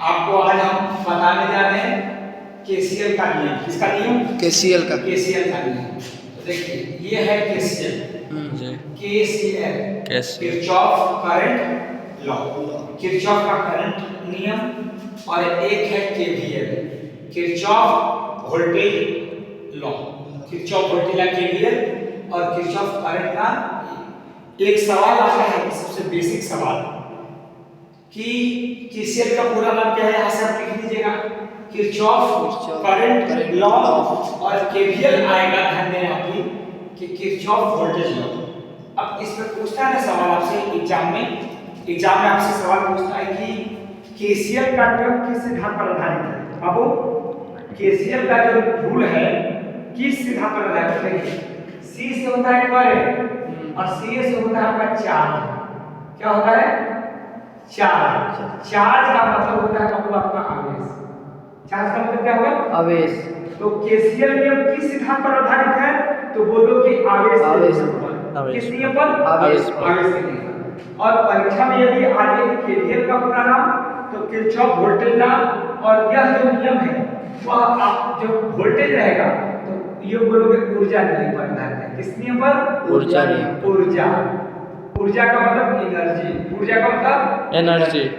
आपको आज हम बताने जा रहे हैं केसीएल का नियम। किसका नियम? केसीएल का नियम। तो देखिए ये है KCL. KCL Kirchhoff current law, Kirchhoff का करंट नियम। और एक है KVL, Kirchhoff voltage law, Kirchhoff voltage law KVL और किरचॉफ करंट का। एक सवाल आता है, सबसे बेसिक सवाल कि केसीएल का पूरा नाम क्या है, यहाँ से आप लिख लीजिएगा किरचॉफ करंट लॉ और केवीएल आएगा, ध्यान दें आपकी कि किरचॉफ वोल्टेज लॉ। अब इसमें पूछता है ना सवाल आपसे एग्जाम में आपसे सवाल पूछता है कि केसीएल का नियम किस सिद्धांत पर आधारित है। अब केसीएल का जो रूल है किस सिद्धांत पर आधारित है? सी से होता है करंट और सी से होता है आपका चार्ज। क्या होता है? चार्ज। चार्ज का मतलब होता है आपका आवेश। चार्ज का मतलब क्या होगा? आवेश। तो केसीएल नियम किस सिद्धांत पर आधारित है? तो बोलो कि आवेश पर। किस नियम पर? आवेश के नियम। और परीक्षा में यदि आ जाए कि केवीएल का पूरा नाम तो किरचॉफ वोल्टेज लॉ, और यह जो नियम है वह आप जो वोल्टेज रहेगा तो ये बोलोगे ऊर्जा नियम पर आधारित है। किस नियम पर? ऊर्जा नियम। ऊर्जा का मतलब एनर्जी, ऊर्जा का मतलब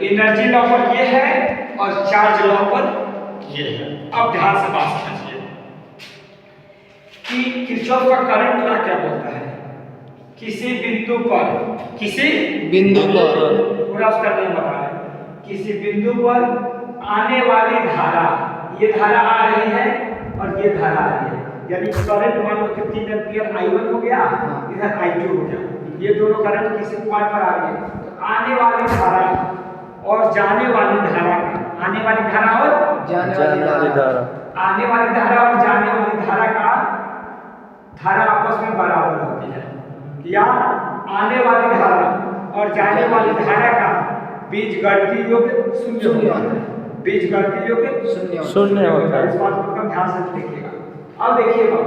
एनर्जी लॉ पर ये है और चार्ज लॉ पर ये है। अब ध्यान से बात समझिए कि किरचॉफ का करंट लॉ क्या बोलता है? किसी बिंदु पर पूरा उसका नियम बता रहा है। किसी बिंदु पर आने वाली धारा, ये धारा आ रही है और ये धारा आ रही है, यानी करंट मान लो कि 3 एम्पीयर I1 हो गया, इधर I2 हो गया। ये दोनों करंट किसी पॉइंट पर आ रही है, तो आने वाली धारा और जाने वाली धारा का, आने वाली धारा और जाने वाली धारा, आने वाली धारा और जाने वाली धारा का धारा आपस में बराबर होती है, या आने वाली धारा और जाने वाली धारा का बीजगणितीय योग शून्य होता है। बीजगणितीय योग शून्य होता है। इस बात को एकदम ध्यान से देखिएगा। अब देखिएगा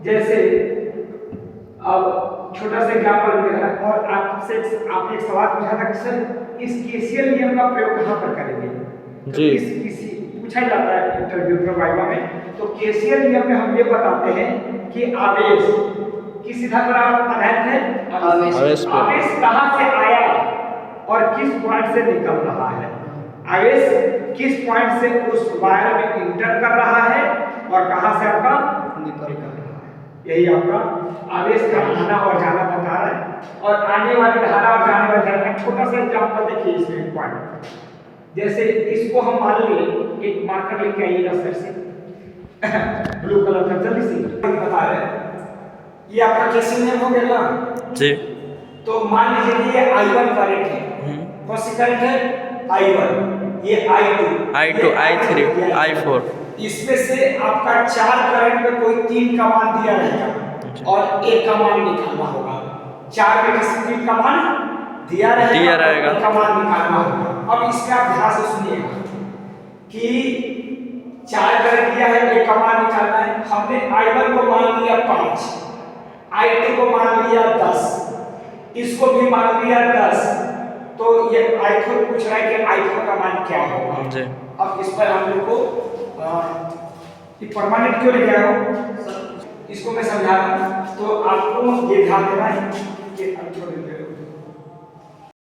जैसे अब छोटा सा एग्जांपल दे रहा है और आपने एक सवाल पूछा था कि सर इस केसीएल नियम का प्रयोग कहां पर करेंगे जी? तो किसी पूछा जाता है इंटरव्यू में, वाइवा में। तो केसीएल नियम में हम ये बताते हैं कि आवेश किस सिद्धांत पर आधारित है? आवेश कहां से आया और किस पॉइंट से निकल रहा है। आवेश किस पॉइंट से उस वायर में इंटर कर रहा है और कहां से आपका निकल रहा है। यही आपका आवेश का आना और जाना बता रहा है। और आने वाली धारा और जाने वाली धारा का छोटा सा एग्जांपल देखिए इसमें पॉइंट। जैसे इसको हम मान लिए एक मार्कर लेके आइएगा सर से ब्लू कलर का, जल्दी से बता रहे हैं। ये आपका केसीएल नियम हो गया ना जी। तो मान लीजिए ये I1 करंट है, कौन सी करंट है? I1, ये I2, I3, I4। इसमें से आपका 4 करंट में कोई 3 का मान दिया रहेगा और 1 का मान निकालना होगा। 4 में किसी 3 का मान दिया रहेगा, 1 का मान निकालना होगा। अब इसमें आप ध्यान से सुनिएगा कि 4 करंट दिया है, 1 का मान निकालना है। हमने I1 को मान लिया 5, I2 को मान लिया 10, इसको भी मान लिया 10, तो ये I4 पूछ रहा है कि I4 का मान क्या होगा जी। अब इस पर हम लोग को ये परमानेंट क्यों लिखा है इसको मैं समझा रहा हूं, तो आपको ये ध्यान देना है कि